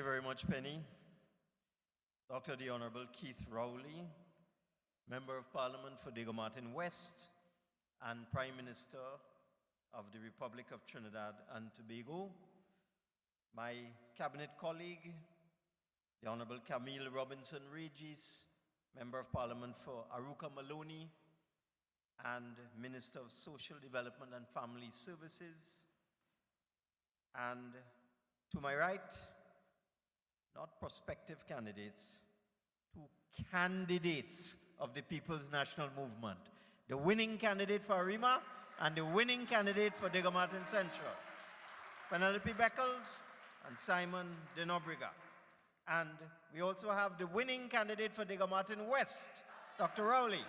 you very much, Penny. Dr. the Honorable Keith Rowley, Member of Parliament for Diego Martin West and Prime Minister of the Republic of Trinidad and Tobago, my cabinet colleague, the Honorable Camille Robinson Regis, Member of Parliament for Aruka Maloney and Minister of Social Development and Family Services, and to my right, not prospective candidates, two candidates of the People's National Movement. The winning candidate for Arima and the winning candidate for Diego Martin Central. Penelope Beckles and Simon de Nobrega. And we also have the winning candidate for Diego Martin West, Dr. Rowley.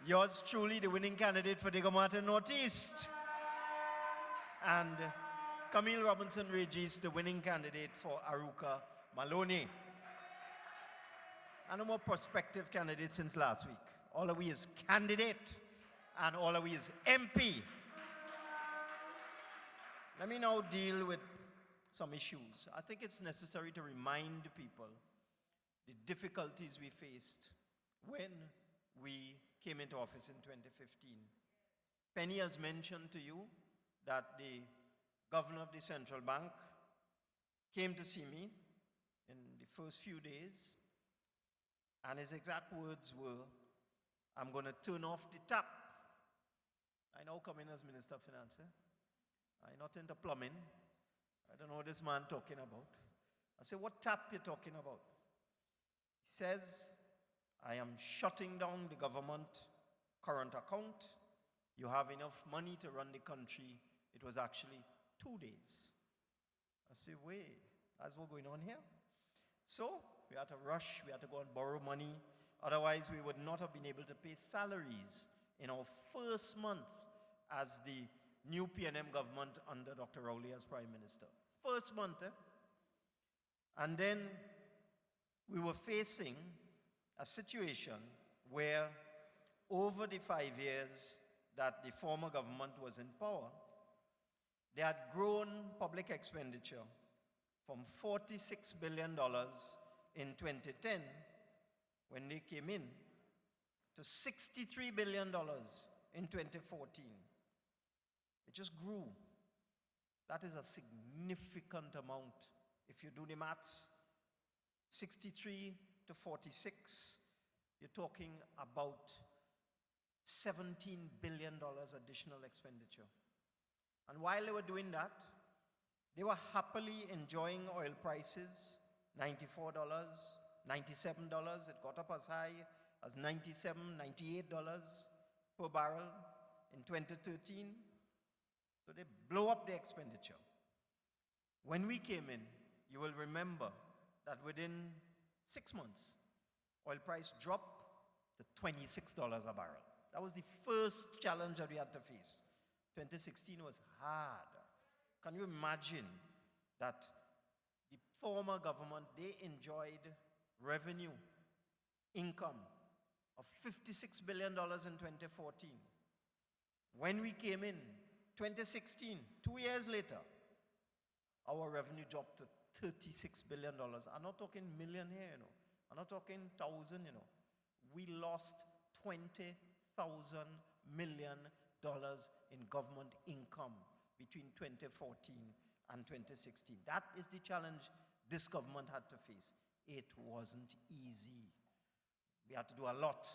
Yours truly, the winning candidate for Diego Martin Northeast. And Camille Robinson Regis, the winning candidate for Aruka Maloney. And no more prospective candidates since last week. All of we is candidate and all of we is MP. Let me now deal with some issues. I think it's necessary to remind people the difficulties we faced when we came into office in 2015. Penny has mentioned to you that the governor of the central bank came to see me in the first few days, and his exact words were, "I'm going to turn off the tap." I now come in as Minister of Finance. I'm not into plumbing. I don't know what this man talking about. I say, "What tap you talking about?" He says, "I am shutting down the government current account. You have enough money to run the country." It was actually 2 days. I say, wait, that's what's going on here? So we had to rush, we had to go and borrow money. Otherwise, we would not have been able to pay salaries in our first month as the new PNM government under Dr. Rowley as Prime Minister. First month, And then we were facing a situation where over the 5 years that the former government was in power, they had grown public expenditure from $46 billion in 2010, when they came in, to $63 billion in 2014. It just grew. That is a significant amount. If you do the maths, 63 to 46, you're talking about $17 billion additional expenditure. And while they were doing that, they were happily enjoying oil prices, $94, $97. It got up as high as $97, $98 per barrel in 2013. So they blow up their expenditure. When we came in, you will remember that within 6 months, oil price dropped to $26 a barrel. That was the first challenge that we had to face. 2016 was hard. Can you imagine that the former government, they enjoyed revenue, income of $56 billion in 2014. When we came in, 2016, 2 years later, our revenue dropped to $36 billion. I'm not talking million here, I'm not talking thousand, We lost $20,000 million in government income between 2014 and 2016. That is the challenge this government had to face. It wasn't easy. We had to do a lot.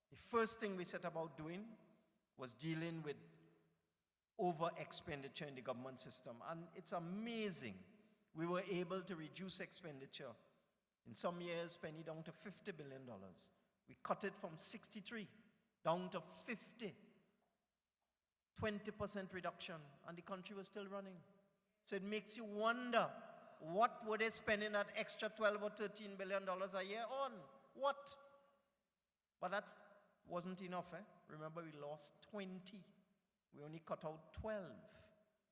The first thing we set about doing was dealing with over expenditure in the government system. And it's amazing. We were able to reduce expenditure in some years, Penny, down to $50 billion. We cut it from 63 down to 50. 20% reduction, and the country was still running. So it makes you wonder, what were they spending that extra $12 or $13 billion a year on? What? But that wasn't enough. Remember, we lost 20. We only cut out 12.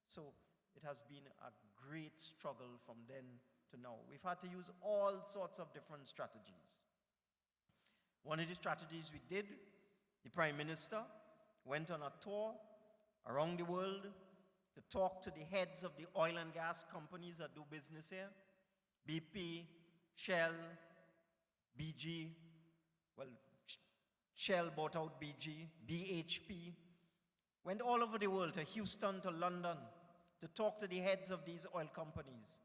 So it has been a great struggle from then to now. We've had to use all sorts of different strategies. One of the strategies we did, the Prime Minister went on a tour around the world to talk to the heads of the oil and gas companies that do business here. BP, Shell, BG, well, Shell bought out BG, BHP, went all over the world, to Houston, to London, to talk to the heads of these oil companies.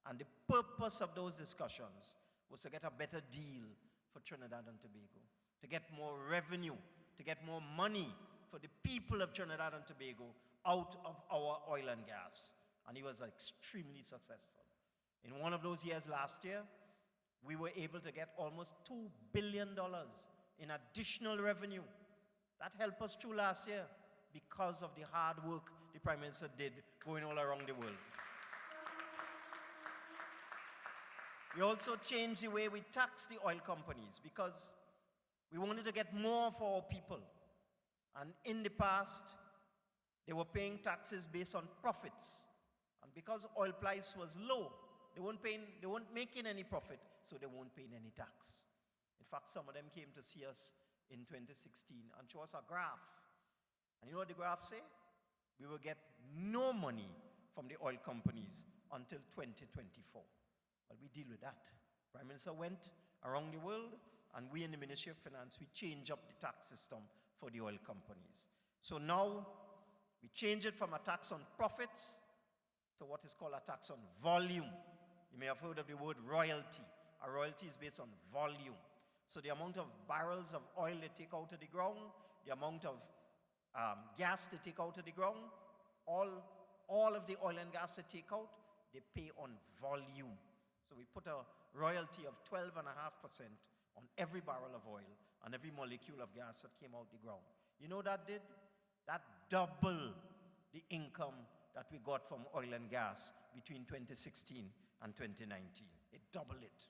And the purpose of those discussions was to get a better deal for Trinidad and Tobago, to get more revenue, to get more money for the people of Trinidad and Tobago out of our oil and gas. And he was extremely successful. In one of those years last year, we were able to get almost $2 billion in additional revenue. That helped us through last year because of the hard work the Prime Minister did going all around the world. We also changed the way we tax the oil companies because we wanted to get more for our people. And in the past, they were paying taxes based on profits. And because oil price was low, they weren't making any profit, so they weren't paying any tax. In fact, some of them came to see us in 2016 and show us a graph. And you know what the graph say? We will get no money from the oil companies until 2024. Well, we deal with that. Prime Minister went around the world, and we in the Ministry of Finance, we change up the tax system for the oil companies. So now, we change it from a tax on profits to what is called a tax on volume. You may have heard of the word royalty. A royalty is based on volume. So the amount of barrels of oil they take out of the ground, the amount of gas they take out of the ground, all of the oil and gas they take out, they pay on volume. So we put a royalty of 12.5% on every barrel of oil and every molecule of gas that came out the ground. You know what that did? That doubled the income that we got from oil and gas between 2016 and 2019. It doubled it.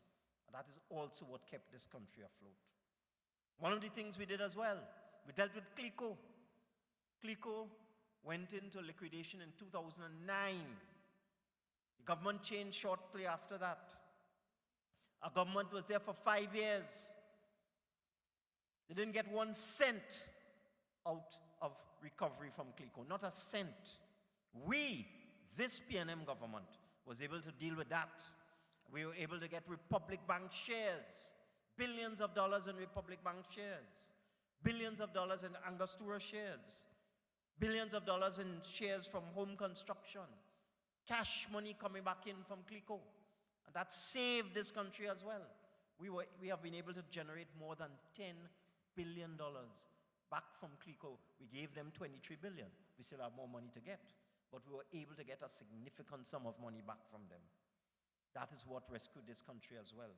And that is also what kept this country afloat. One of the things we did as well, we dealt with CLICO. CLICO went into liquidation in 2009. The government changed shortly after that. Our government was there for 5 years. They didn't get 1 cent out of recovery from CLICO, not a cent. We, this PNM government, was able to deal with that. We were able to get Republic Bank shares, billions of dollars in Republic Bank shares, billions of dollars in Angostura shares, billions of dollars in shares from home construction, cash money coming back in from CLICO. And that saved this country as well. We have been able to generate more than $10 billion back from CLICO. We gave them $23 billion. We still have more money to get. But we were able to get a significant sum of money back from them. That is what rescued this country as well.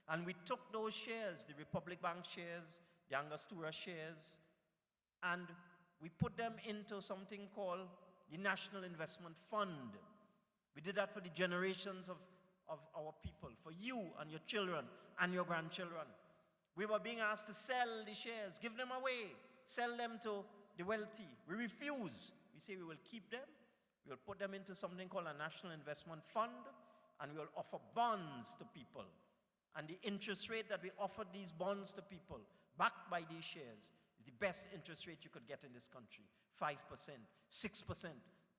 And we took those shares, the Republic Bank shares, the Angostura shares, and we put them into something called the National Investment Fund. We did that for the generations of our people, for you and your children and your grandchildren. We were being asked to sell the shares, give them away, sell them to the wealthy. We refuse. We say we will keep them. We will put them into something called a National Investment Fund, and we will offer bonds to people. And the interest rate that we offered these bonds to people, backed by these shares, is the best interest rate you could get in this country. 5%, 6%.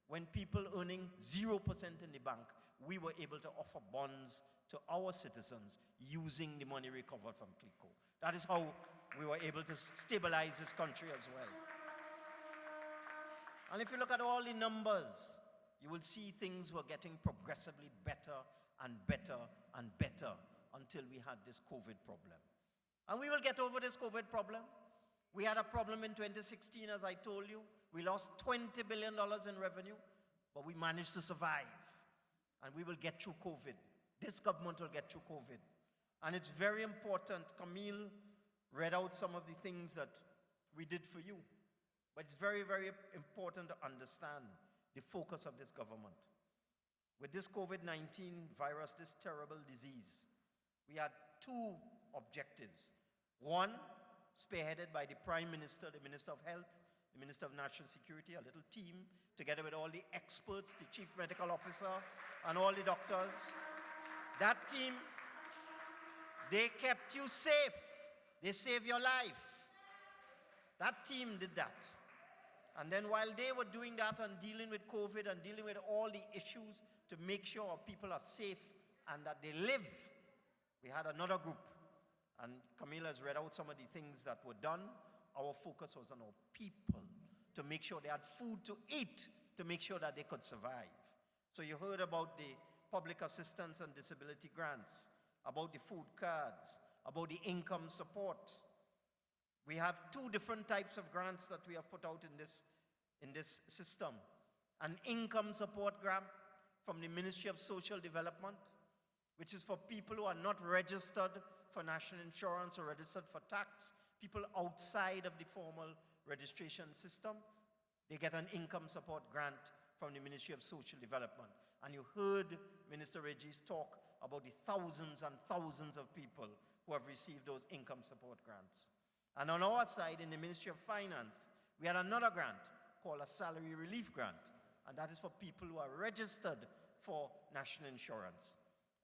When people earning 0% in the bank, we were able to offer bonds to our citizens using the money recovered from CLICO. That is how we were able to stabilize this country as well. And if you look at all the numbers, you will see things were getting progressively better and better and better until we had this COVID problem. And we will get over this COVID problem. We had a problem in 2016, as I told you. We lost $20 billion in revenue, but we managed to survive. And we will get through COVID. This government will get through COVID. And it's very important. Camille read out some of the things that we did for you. But it's very, very important to understand the focus of this government. With this COVID-19 virus, this terrible disease, we had 2 objectives. One, spearheaded by the Prime Minister, the Minister of Health, the Minister of National Security, a little team, together with all the experts, the Chief Medical Officer, and all the doctors. That team, they kept you safe. They saved your life. That team did that. And then while they were doing that and dealing with COVID and dealing with all the issues to make sure our people are safe and that they live, we had another group. And Camila has read out some of the things that were done. Our focus was on our people to make sure they had food to eat, to make sure that they could survive. So you heard about the public assistance and disability grants, about the food cards, about the income support. We have two different types of grants that we have put out in this system. An income support grant from the Ministry of Social Development, which is for people who are not registered for national insurance or registered for tax, people outside of the formal registration system. They get an income support grant from the Ministry of Social Development. And you heard Minister Reggie's talk about the thousands and thousands of people who have received those income support grants. And on our side, in the Ministry of Finance, we had another grant called a salary relief grant. And that is for people who are registered for national insurance.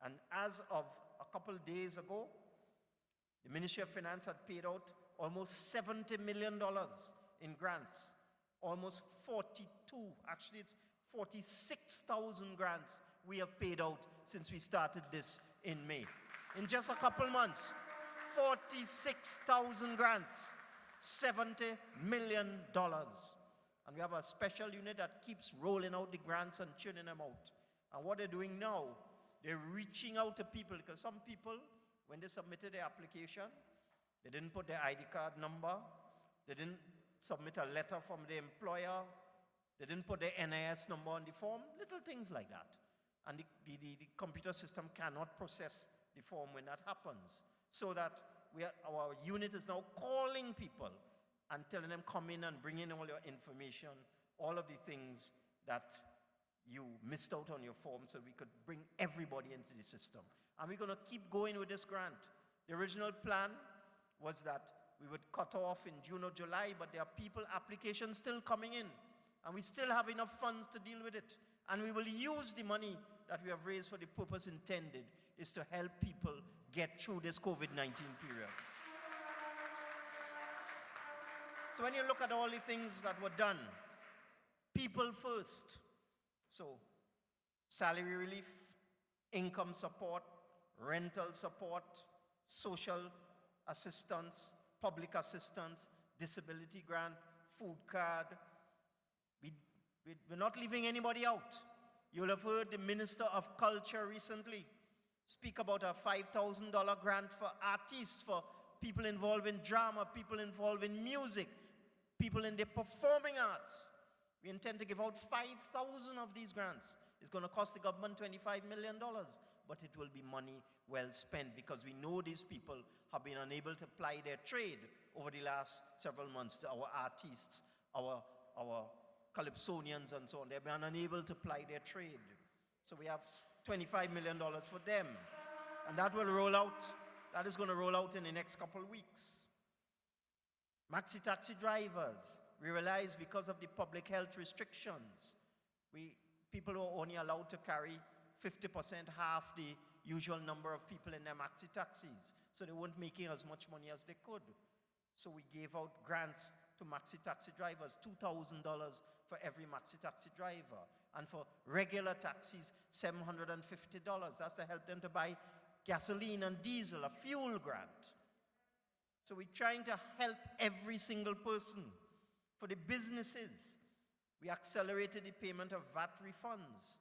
And as of a couple days ago, the Ministry of Finance had paid out almost $70 million in grants. Almost 42, actually it's 46,000 grants we have paid out since we started this in May. In just a couple months, 46,000 grants, $70 million. And we have a special unit that keeps rolling out the grants and churning them out. And what they're doing now, they're reaching out to people, because some people, when they submitted their application, they didn't put their ID card number, they didn't submit a letter from the employer, they didn't put their NIS number on the form, little things like that. And the computer system cannot process the form when that happens. So that our unit is now calling people and telling them, come in and bring in all your information, all of the things that you missed out on your form, so we could bring everybody into the system. And we're going to keep going with this grant. The original plan was that we would cut off in June or July, but there are people, applications still coming in, and we still have enough funds to deal with it. And we will use the money that we have raised for the purpose intended, is to help people get through this COVID-19 period. So when you look at all the things that were done, people first. So salary relief, income support, rental support, social assistance, public assistance, disability grant, food card. We're not leaving anybody out. You'll have heard the Minister of Culture recently speak about a $5,000 grant for artists, for people involved in drama, people involved in music, people in the performing arts. We intend to give out 5,000 of these grants. It's going to cost the government $25 million, but it will be money well spent, because we know these people have been unable to ply their trade over the last several months. Our artists, our calypsonians and so on, they've been unable to ply their trade. So we have $25 million for them. And that will roll out. That is going to roll out in the next couple of weeks. Maxi taxi drivers, we realize because of the public health restrictions, people are only allowed to carry 50%, half the usual number of people in their maxi taxis. So they weren't making as much money as they could. So we gave out grants to maxi taxi drivers, $2,000 for every maxi taxi driver. And for regular taxis, $750. That's to help them to buy gasoline and diesel, a fuel grant. So we're trying to help every single person. For the businesses, we accelerated the payment of VAT refunds,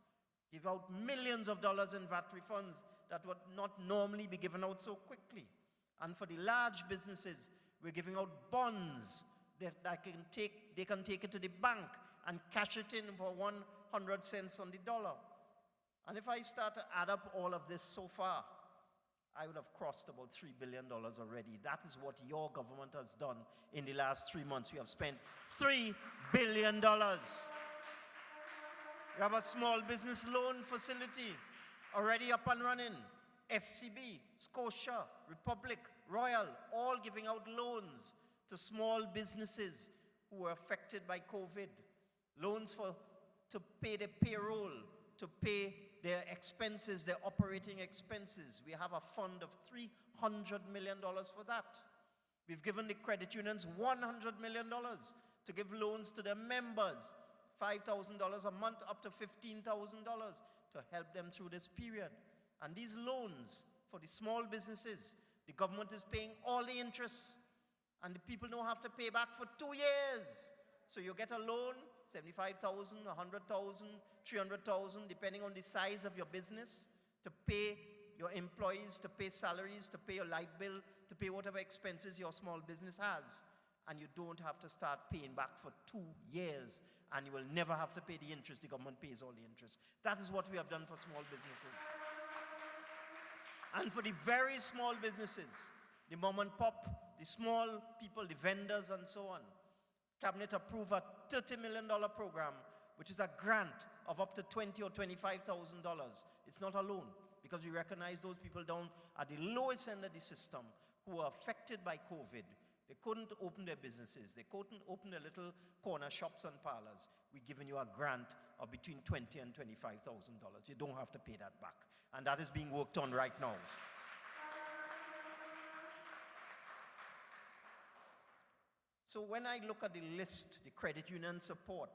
give out millions of dollars in VAT refunds that would not normally be given out so quickly. And for the large businesses, we're giving out bonds that they can take it to the bank and cash it in for 100 cents on the dollar. And if I start to add up all of this so far, I would have crossed about $3 billion already. That is what your government has done in the last 3 months. We have spent $3 billion. We have a small business loan facility already up and running. FCB, Scotia, Republic, Royal, all giving out loans to small businesses who were affected by COVID. Loans to pay their payroll, to pay their expenses, their operating expenses. We have a fund of $300 million for that. We've given the credit unions $100 million to give loans to their members, $5,000 a month up to $15,000 to help them through this period. And these loans for the small businesses, the government is paying all the interest, and the people don't have to pay back for 2 years. So you get a loan, $75,000, $100,000, $300,000, depending on the size of your business, to pay your employees, to pay salaries, to pay your light bill, to pay whatever expenses your small business has. And you don't have to start paying back for 2 years, and you will never have to pay the interest. The government pays all the interest. That is what we have done for small businesses. And for the very small businesses, the mom and pop, the small people, the vendors and so on, Cabinet approved a $30 million program, which is a grant of up to $20,000 or $25,000. It's not a loan, because we recognize those people down at the lowest end of the system who are affected by COVID. They couldn't open their businesses. They couldn't open their little corner shops and parlors. We're giving you a grant of between $20,000 and $25,000. You don't have to pay that back. And that is being worked on right now. So when I look at the list, the credit union support,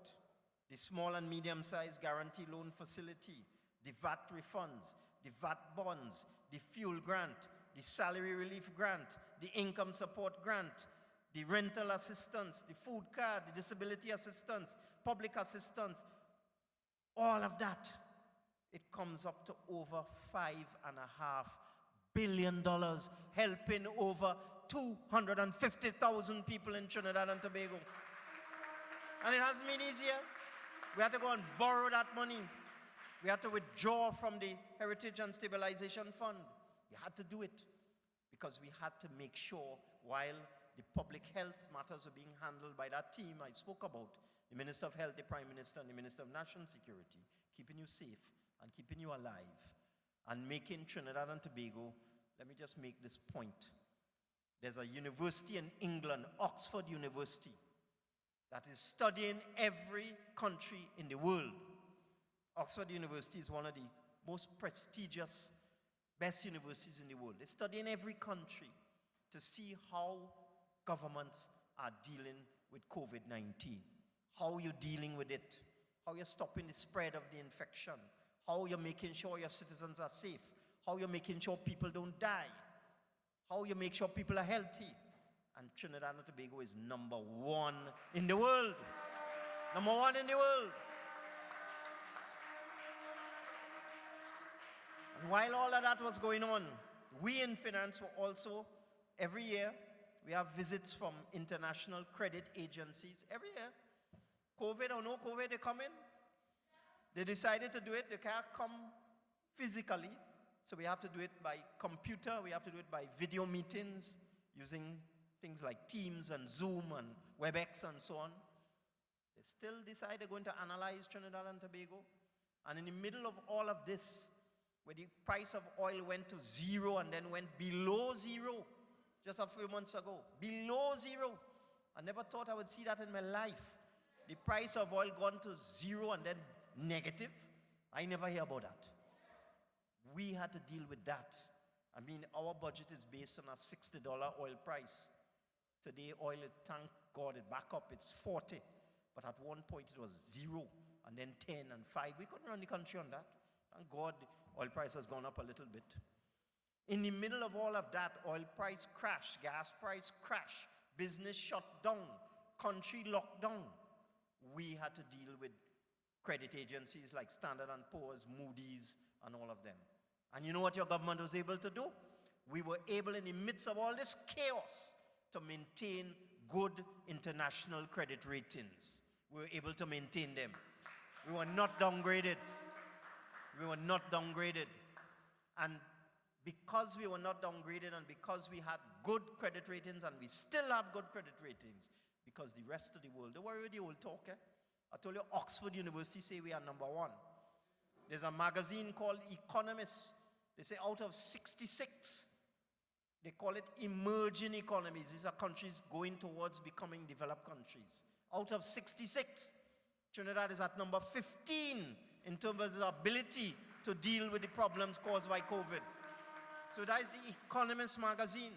the small and medium-sized guarantee loan facility, the VAT refunds, the VAT bonds, the fuel grant, the salary relief grant, the income support grant, the rental assistance, the food card, the disability assistance, public assistance, all of that, it comes up to over $5.5 billion, helping over 250,000 people in Trinidad and Tobago. And it hasn't been easier. We had to go and borrow that money. We had to withdraw from the Heritage and Stabilization Fund. We had to do it because we had to make sure, while the public health matters were being handled by that team I spoke about, the Minister of Health, the Prime Minister, and the Minister of National Security, keeping you safe and keeping you alive and making Trinidad and Tobago, let me just make this point. There's a university in England, Oxford University, that is studying every country in the world. Oxford University is one of the most prestigious, best universities in the world. They study in every country to see how governments are dealing with COVID-19, how you're dealing with it, how you're stopping the spread of the infection, how you're making sure your citizens are safe, how you're making sure people don't die, how you make sure people are healthy. And Trinidad and Tobago is number 1 in the world. Number 1 in the world. And while all of that was going on, we in finance were also, every year, we have visits from international credit agencies. Every year. COVID or no COVID, they come in. They decided to do it. They can't come physically. So we have to do it by computer. We have to do it by video meetings using things like Teams and Zoom and WebEx and so on. They still decide they're going to analyze Trinidad and Tobago. And in the middle of all of this, where the price of oil went to 0 and then went below 0 just a few months ago, below 0. I never thought I would see that in my life. The price of oil gone to 0 and then negative. I never hear about that. We had to deal with that. I mean, our budget is based on a $60 oil price. Today, oil, thank God, it's back up. It's 40. But at one point, it was 0, and then 10 and 5. We couldn't run the country on that. Thank God, the oil price has gone up a little bit. In the middle of all of that, oil price crash, gas price crash, business shut down, country locked down. We had to deal with credit agencies like Standard & Poor's, Moody's, and all of them. And you know what your government was able to do? We were able, in the midst of all this chaos, to maintain good international credit ratings. We were able to maintain them. We were not downgraded. We were not downgraded. And because we were not downgraded and because we had good credit ratings, and we still have good credit ratings, because the rest of the world, don't worry with the old talk, I told you Oxford University say we are number 1. There's a magazine called Economist. They say out of 66, they call it emerging economies. These are countries going towards becoming developed countries. Out of 66, Trinidad is at number 15 in terms of its ability to deal with the problems caused by COVID. So that is the Economist magazine,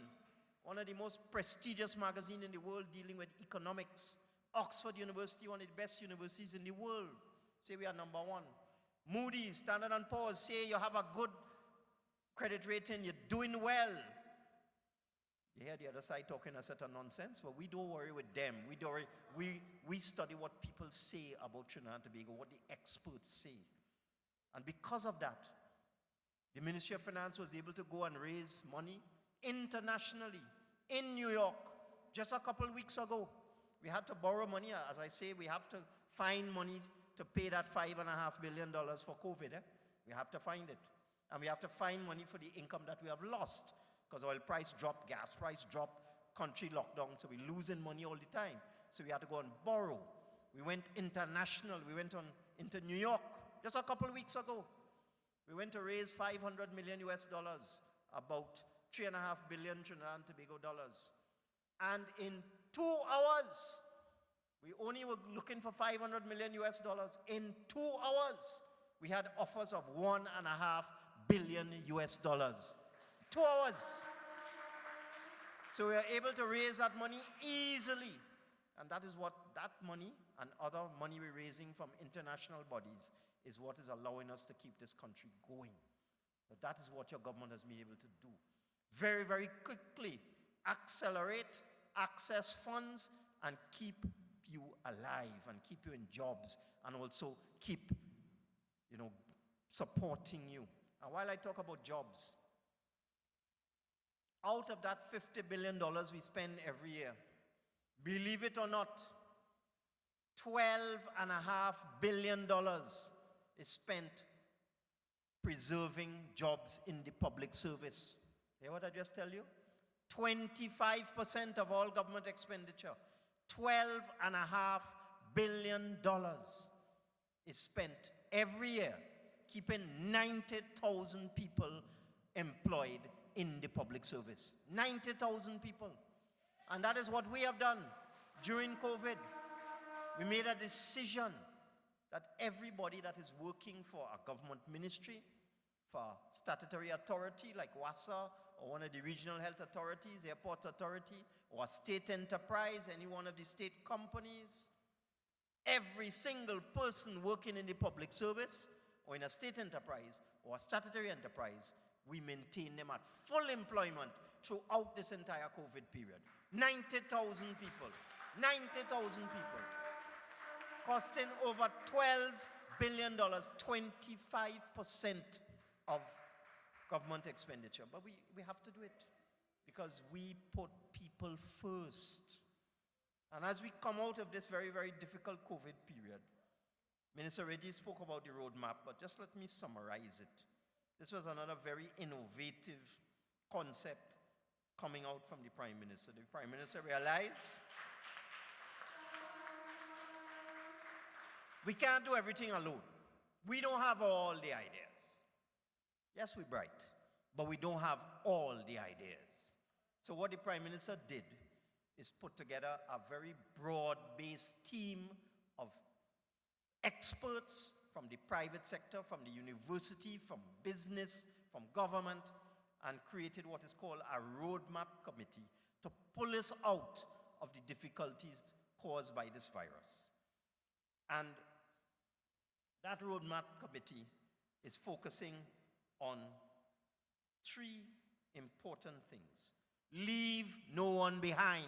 one of the most prestigious magazines in the world dealing with economics, Oxford University, one of the best universities in the world, say we are number one. Moody's, Standard & Poor's say you have a good credit rating, you're doing well. You hear the other side talking a certain nonsense, but we don't worry with them. We study what people say about Trinidad and Tobago, what the experts say. And because of that, the Ministry of Finance was able to go and raise money internationally in New York just a couple of weeks ago. We had to borrow money. As I say, we have to find money to pay that $5.5 billion for COVID. We have to find it. And we have to find money for the income that we have lost, because oil price dropped, gas price dropped, country lockdown, so we're losing money all the time. So we had to go and borrow. We went international. We went into New York just a couple of weeks ago. We went to raise $500 million US dollars, about 3.5 billion Trinidad and Tobago dollars. And in 2 hours, we only were looking for $500 million US dollars. In 2 hours, we had offers of $1.5 billion US dollars. 2 hours. So we are able to raise that money easily. And that is what that money and other money we're raising from international bodies is what is allowing us to keep this country going. But that is what your government has been able to do. Very, very quickly accelerate, access funds, and keep you alive and keep you in jobs, and also keep, supporting you. And while I talk about jobs, out of that $50 billion we spend every year, believe it or not, $12.5 billion is spent preserving jobs in the public service. Hear what I just tell you? 25% of all government expenditure, $12.5 billion is spent every year keeping 90,000 people employed in the public service. 90,000 people. And that is what we have done during COVID. We made a decision that everybody that is working for a government ministry, for a statutory authority like WASA, or one of the regional health authorities, airport authority, or a state enterprise, any one of the state companies, every single person working in the public service, or in a state enterprise, or a statutory enterprise, we maintain them at full employment throughout this entire COVID period. 90,000 people. 90,000 people. Costing over $12 billion, 25% of government expenditure. But we have to do it because we put people first. And as we come out of this very, very difficult COVID period, Minister Reggie spoke about the roadmap, but just let me summarize it. This was another very innovative concept coming out from the Prime Minister. The Prime Minister realized we can't do everything alone. We don't have all the ideas. Yes, we're bright, but we don't have all the ideas. So what the Prime Minister did is put together a very broad-based team of experts from the private sector, from the university, from business, from government, and created what is called a roadmap committee to pull us out of the difficulties caused by this virus. And that roadmap committee is focusing on 3 important things. Leave no one behind.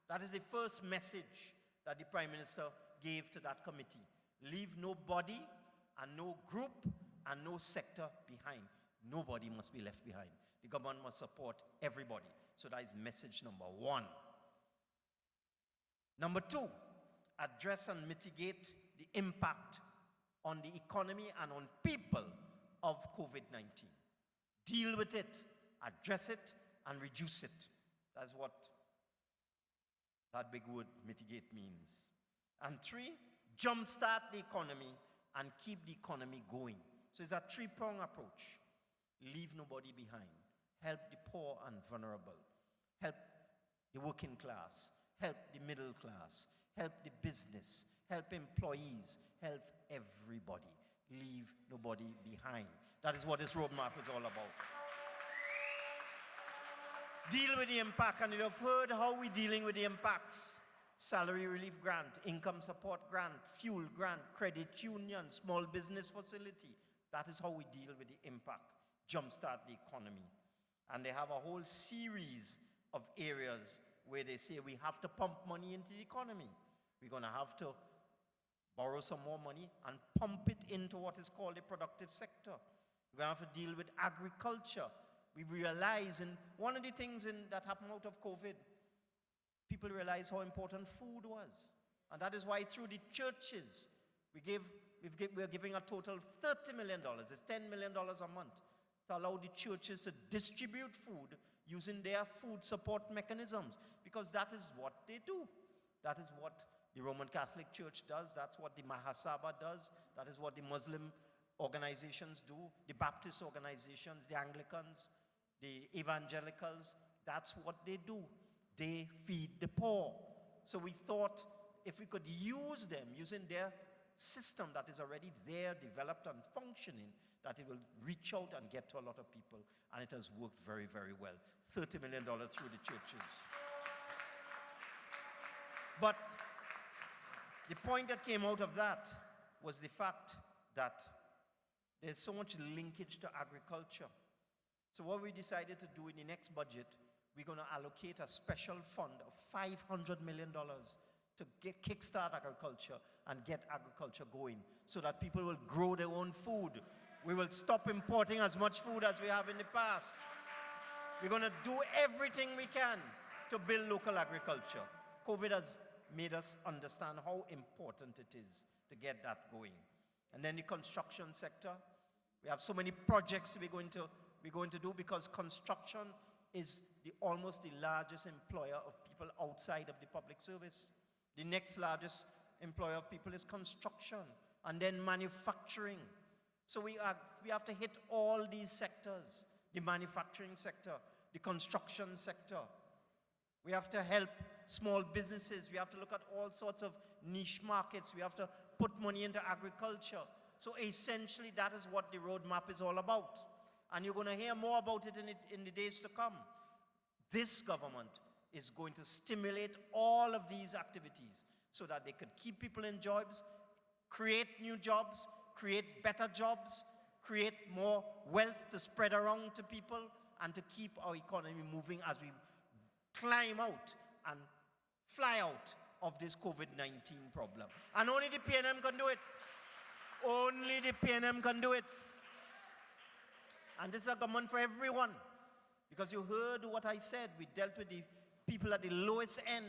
That is the first message that the Prime Minister gave to that committee. Leave nobody and no group and no sector behind. Nobody must be left behind. The government must support everybody. So that is message number 1. Number 2, address and mitigate the impact on the economy and on people of COVID-19. Deal with it, address it, and reduce it. That's what that big word mitigate means. And 3, jumpstart the economy and keep the economy going. So it's a 3-pronged approach. Leave nobody behind. Help the poor and vulnerable. Help the working class. Help the middle class. Help the business. Help employees. Help everybody. Leave nobody behind. That is what this roadmap is all about. Deal with the impact, and you have heard how we're dealing with the impacts. salary relief grant, income support grant, fuel grant, credit union, small business facility. That is how we deal with the impact, jumpstart the economy. And they have a whole series of areas where they say we have to pump money into the economy. We're going to have to borrow some more money and pump it into what is called the productive sector. We're going to have to deal with agriculture. We realize, and one of the things that happened out of COVID, people realize how important food was. And that is why through the churches, we're giving a total of $30 million. It's $10 million a month to allow the churches to distribute food using their food support mechanisms, because that is what they do. That is what the Roman Catholic Church does. That's what the Mahasabha does. That is what the Muslim organizations do, the Baptist organizations, the Anglicans, the evangelicals. That's what they do. They feed the poor. So we thought if we could use them, using their system that is already there, developed and functioning, that it will reach out and get to a lot of people. And it has worked very, very well. $30 million through the churches. But the point that came out of that was the fact that there's so much linkage to agriculture. So what we decided to do in the next budget, we're going to allocate a special fund of $500 million to kickstart agriculture and get agriculture going so that people will grow their own food. We will stop importing as much food as we have in the past. We're going to do everything we can to build local agriculture. COVID has made us understand how important it is to get that going. And then the construction sector. We have so many projects we're going to do, because construction is almost the largest employer of people outside of the public service. The next largest employer of people is construction, and then manufacturing. So we have to hit all these sectors, the manufacturing sector, the construction sector. We have to help small businesses. We have to look at all sorts of niche markets. We have to put money into agriculture. So essentially, that is what the roadmap is all about. And you're going to hear more about it in the days to come. This government is going to stimulate all of these activities so that they could keep people in jobs, create new jobs, create better jobs, create more wealth to spread around to people, and to keep our economy moving as we climb out and fly out of this COVID-19 problem. And only the PNM can do it. Only the PNM can do it. And this is a government for everyone. Because you heard what I said. We dealt with the people at the lowest end,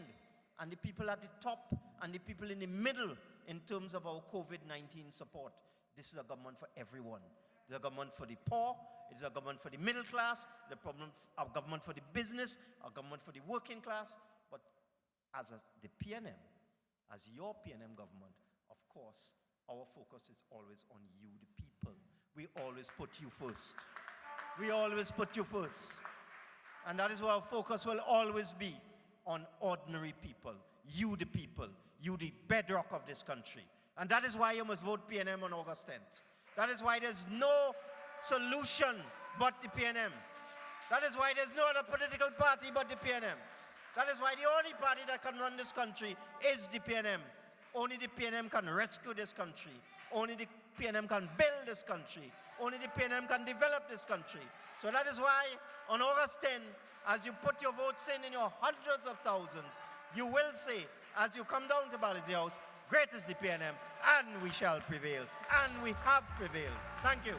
and the people at the top, and the people in the middle in terms of our COVID-19 support. This is a government for everyone. It's a government for the poor. It's a government for the middle class. It's a government for the business. A government for the working class. But as the PNM, as your PNM government, of course, our focus is always on you, the people. We always put you first. We always put you first. And that is why our focus will always be on ordinary people. You, the people. You, the bedrock of this country. And that is why you must vote PNM on August 10th. That is why there's no solution but the PNM. That is why there's no other political party but the PNM. That is why the only party that can run this country is the PNM. Only the PNM can rescue this country. Only the PNM can build this country. Only the PNM can develop this country. So that is why on August 10, as you put your votes in your hundreds of thousands, you will say, as you come down to Balaji House, great is the PNM, and we shall prevail. And we have prevailed. Thank you.